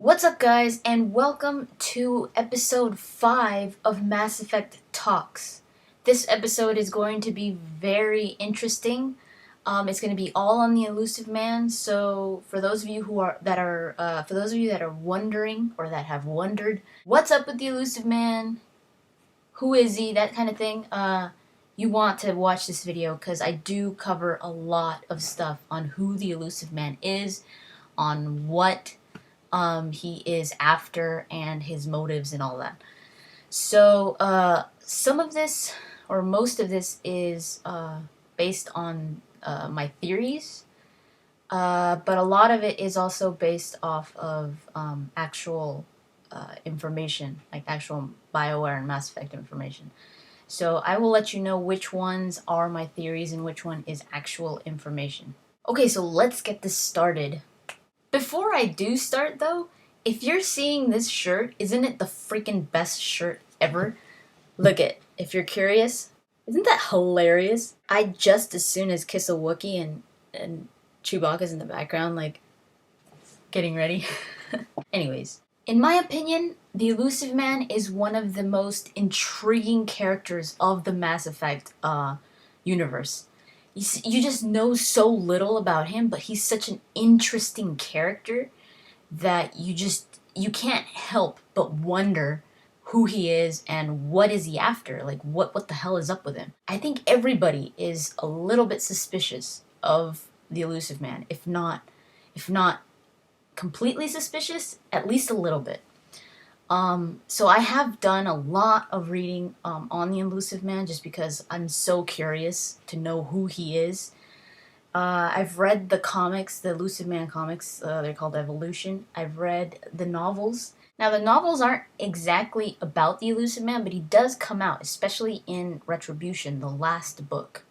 What's up, guys, and welcome to episode 5 of Mass Effect Talks. This episode is going to be very interesting. It's going to be all on the Elusive Man. So, for those of you that are wondering or that have wondered, what's up with the Elusive Man? Who is he? That kind of thing. You want to watch this video because I do cover a lot of stuff on who the Elusive Man is, on what he is after, and his motives and all that. So some of this, or most of this, is based on my theories, but a lot of it is also based off of actual information, like actual BioWare and Mass Effect information. So I will let you know which ones are my theories and which one is actual information. Okay, so let's get this started. Before I do start, though, if you're seeing this shirt, isn't it the freaking best shirt ever? Look it. If you're curious, isn't that hilarious? I just as soon as kiss a Wookiee and Chewbacca's in the background, like, getting ready. Anyways, in my opinion, the Elusive Man is one of the most intriguing characters of the Mass Effect universe. You just know so little about him, but he's such an interesting character that you can't help but wonder who he is and what is he after. Like, what the hell is up with him? I think everybody is a little bit suspicious of the Elusive Man, if not completely suspicious, at least a little bit. So I have done a lot of reading on the Elusive Man just because I'm so curious to know who he is. I've read the comics, the Elusive Man comics. They're called Evolution. I've read the novels. Now, the novels aren't exactly about the Elusive Man, but he does come out, especially in Retribution, the last book.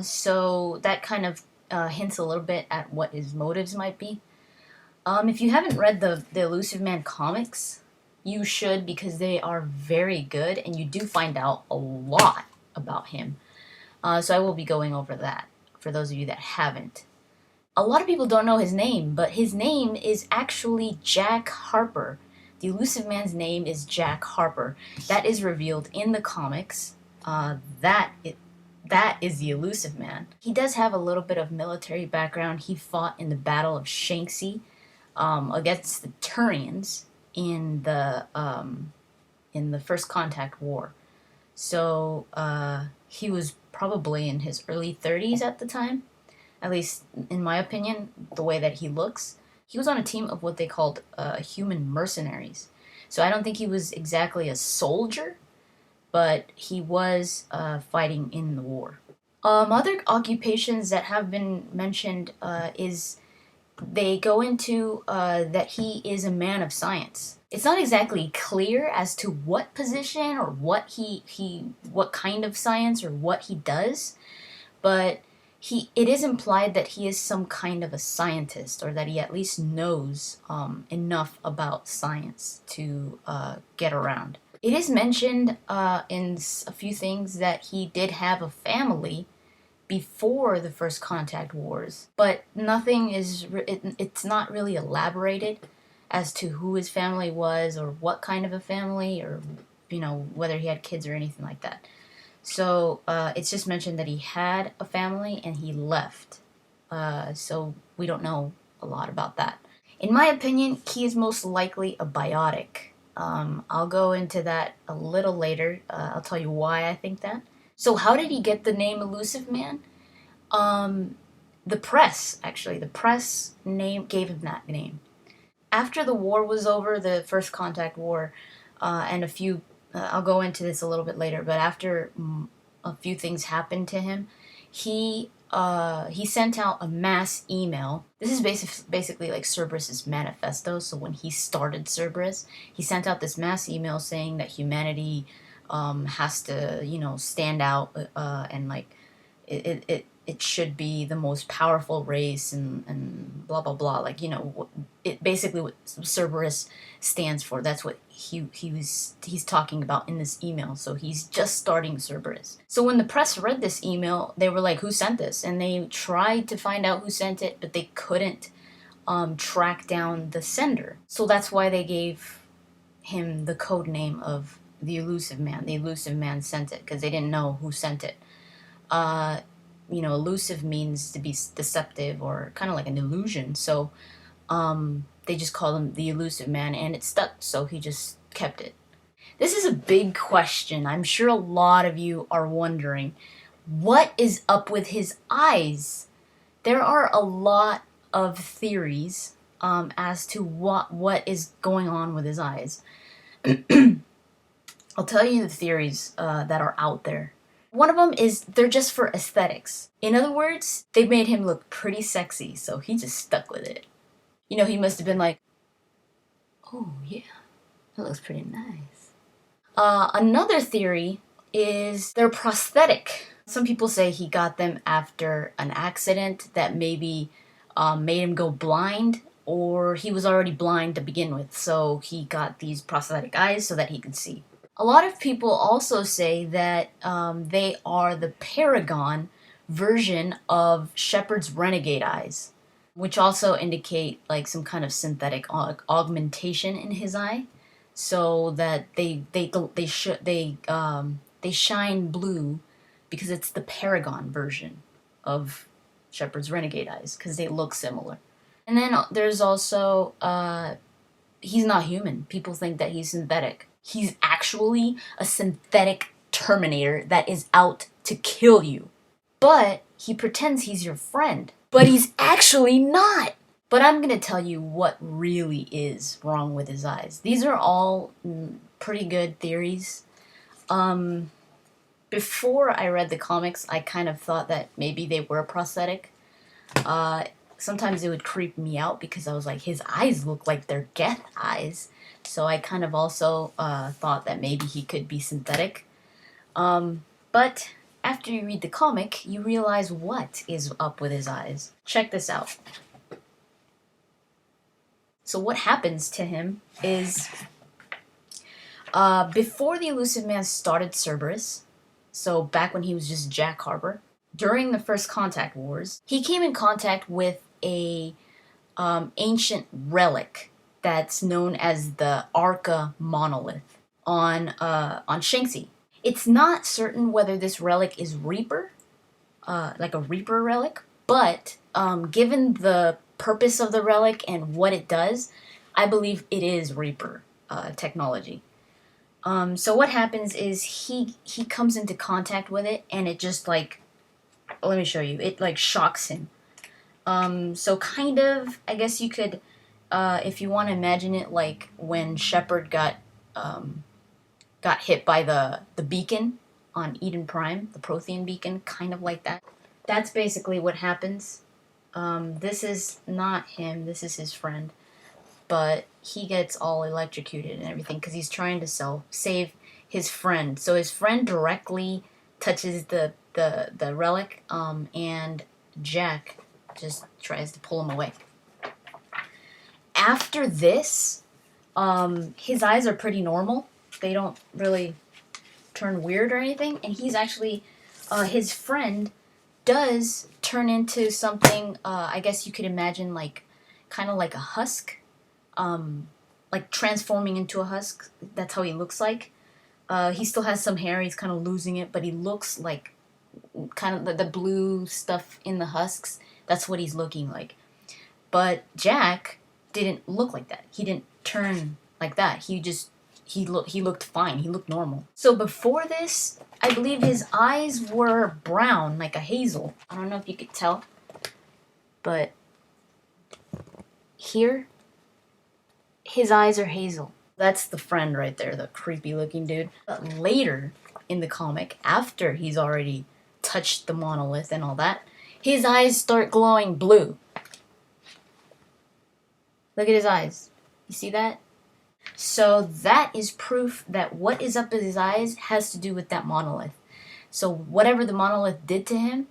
So that kind of hints a little bit at what his motives might be. If you haven't read the Elusive Man comics, you should, because they are very good, and you do find out a lot about him. So I will be going over that for those of you that haven't. A lot of people don't know his name, but his name is actually Jack Harper. The Elusive Man's name is Jack Harper. That is revealed in the comics. That is the Elusive Man. He does have a little bit of military background. He fought in the Battle of Shanxi against the Turians in the First Contact War. So he was probably in his early 30s at the time, at least in my opinion, the way that he looks. He was on a team of what they called human mercenaries. So I don't think he was exactly a soldier, but he was fighting in the war. Other occupations that have been mentioned is they go into that he is a man of science. It's not exactly clear as to what position or what what kind of science or what he does, but it is implied that he is some kind of a scientist, or that he at least knows enough about science to get around. It is mentioned in a few things that he did have a family before the First Contact Wars, but nothing it's not really elaborated as to who his family was or what kind of a family, or whether he had kids or anything like that. So it's just mentioned that he had a family and he left. So we don't know a lot about that. In my opinion, he is most likely a biotic. I'll go into that a little later. I'll tell you why I think that. So how did he get the name Elusive Man? The press gave him that name. After the war was over, the First Contact War, and a few, I'll go into this a little bit later, but after a few things happened to him, he sent out a mass email. This is basically like Cerberus's manifesto. So when he started Cerberus, he sent out this mass email saying that humanity has to, stand out, and like it should be the most powerful race, and blah blah blah. Like, it basically what Cerberus stands for. That's what he's talking about in this email. So he's just starting Cerberus. So when the press read this email, they were like, "Who sent this?" And they tried to find out who sent it, but they couldn't track down the sender. So that's why they gave him the code name of the Elusive Man. The Elusive Man sent it because they didn't know who sent it. Elusive means to be deceptive or kind of like an illusion. So they just called him the Elusive Man, and it stuck, so he just kept it. This is a big question. I'm sure a lot of you are wondering, what is up with his eyes? There are a lot of theories as to what is going on with his eyes. I'll tell you the theories that are out there. One of them is they're just for aesthetics. In other words, they made him look pretty sexy, so he just stuck with it. He must have been like, oh yeah, that looks pretty nice. Another theory is they're prosthetic. Some people say he got them after an accident that maybe made him go blind, or he was already blind to begin with, so he got these prosthetic eyes so that he could see. A lot of people also say that they are the Paragon version of Shepard's Renegade eyes, which also indicate like some kind of synthetic augmentation in his eye, so that they shine blue because it's the Paragon version of Shepard's Renegade eyes because they look similar. And then there's also he's not human. People think that he's synthetic. He's actually a synthetic Terminator that is out to kill you. But he pretends he's your friend. But he's actually not. But I'm going to tell you what really is wrong with his eyes. These are all pretty good theories. Before I read the comics, I kind of thought that maybe they were prosthetic. Sometimes it would creep me out because I was like, his eyes look like they're Geth eyes. So I kind of also thought that maybe he could be synthetic. But after you read the comic, you realize what is up with his eyes. Check this out. So what happens to him is, before the Illusive Man started Cerberus, so back when he was just Jack Harper, during the First Contact Wars, he came in contact with a ancient relic that's known as the Arca Monolith on Shanxi. It's not certain whether this relic is Reaper, like a Reaper relic, but given the purpose of the relic and what it does, I believe it is Reaper technology. So what happens is he comes into contact with it, and it just like, let me show you, it like shocks him. So kind of, I guess you could, if you want to imagine it like when Shepard got hit by the beacon on Eden Prime, the Prothean beacon, kind of like that. That's basically what happens. This is not him, this is his friend. But he gets all electrocuted and everything because he's trying to save his friend. So his friend directly touches the relic, and Jack just tries to pull him away. After this, his eyes are pretty normal. They don't really turn weird or anything. And he's actually, his friend does turn into something, I guess you could imagine like, kind of like a husk. Like transforming into a husk. That's how he looks like. He still has some hair. He's kind of losing it, but he looks like kind of the blue stuff in the husks. That's what he's looking like. But Jack didn't look like that. He didn't turn like that. He looked fine. He looked normal. So before this, I believe his eyes were brown, like a hazel. I don't know if you could tell, but here, his eyes are hazel. That's the friend right there, the creepy looking dude. But later in the comic, after he's already touched the monolith and all that, his eyes start glowing blue. Look at his eyes. You see that? So that is proof that what is up with his eyes has to do with that monolith. So whatever the monolith did to him,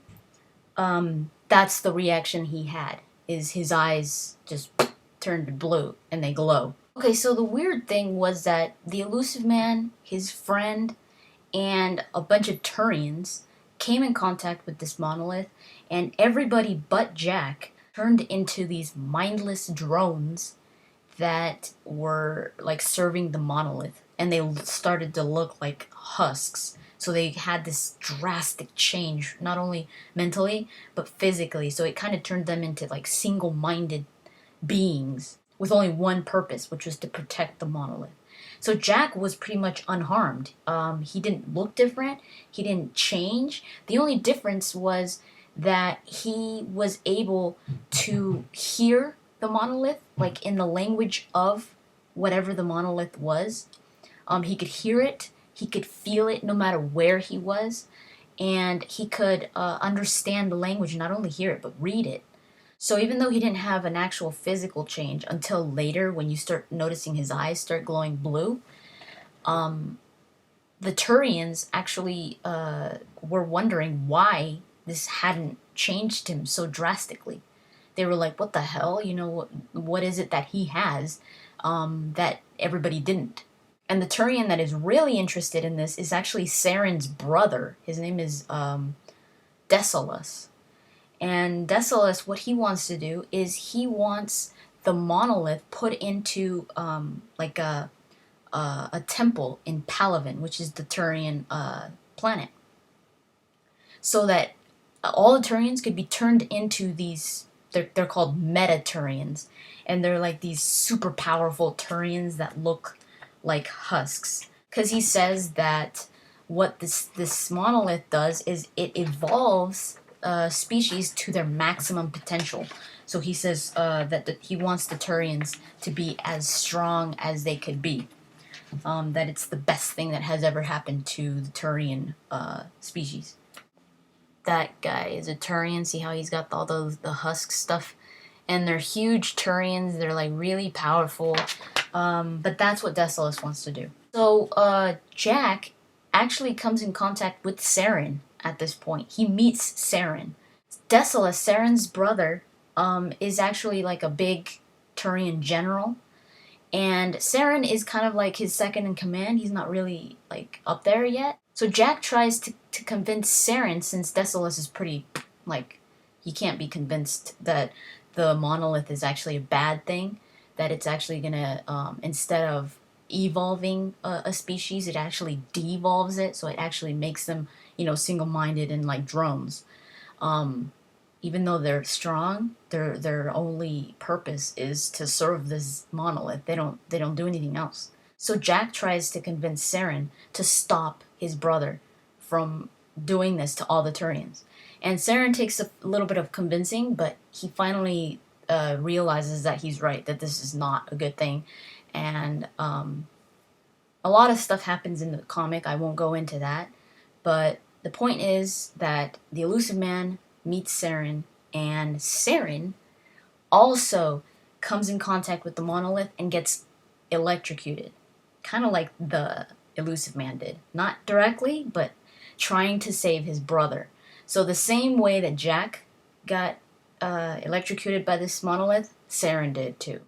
that's the reaction he had, is his eyes just turned blue and they glow. Okay, so the weird thing was that the Elusive Man, his friend, and a bunch of Turians came in contact with this monolith, and everybody but Jack turned into these mindless drones that were like serving the monolith, and they started to look like husks. So they had this drastic change, not only mentally but physically. So it kind of turned them into like single-minded beings with only one purpose, which was to protect the monolith. So Jack was pretty much unharmed. He didn't look different. He didn't change. The only difference was that he was able to hear the monolith, like in the language of whatever the monolith was. He could hear it. He could feel it no matter where he was. And he could understand the language, not only hear it, but read it. So even though he didn't have an actual physical change until later, when you start noticing his eyes start glowing blue, the Turians actually were wondering why this hadn't changed him so drastically. They were like, what the hell? You know, what is it that he has that everybody didn't? And the Turian that is really interested in this is actually Saren's brother. His name is Desolus. And Desolus, what he wants to do is he wants the monolith put into like a temple in Palaven, which is the Turian planet, so that all the Turians could be turned into these. They're called Meta-Turians, and they're like these super powerful Turians that look like husks. Because he says that what this monolith does is it evolves species to their maximum potential. So he says that he wants the Turians to be as strong as they could be. That it's the best thing that has ever happened to the Turian species. That guy is a Turian. See how he's got all the husk stuff? And they're huge Turians. They're like really powerful. But that's what Desolus wants to do. So Jack actually comes in contact with Saren at this point. He meets Saren. Desolus, Saren's brother, is actually like a big Turian general. And Saren is kind of like his second in command. He's not really like up there yet. So Jack tries to convince Saren, since Desolus is pretty, like, he can't be convinced that the monolith is actually a bad thing, that it's actually gonna, instead of evolving a species, it actually devolves it, so it actually makes them, you know, single-minded and like drones. Even though they're strong, their only purpose is to serve this monolith. They don't do anything else. So Jack tries to convince Saren to stop his brother from doing this to all the Turians. And Saren takes a little bit of convincing, but he finally realizes that he's right, that this is not a good thing. And a lot of stuff happens in the comic. I won't go into that. But the point is that the Elusive Man meets Saren, and Saren also comes in contact with the monolith and gets electrocuted. Kind of like the Elusive Man did. Not directly, but trying to save his brother. So the same way that Jack got electrocuted by this monolith, Saren did too.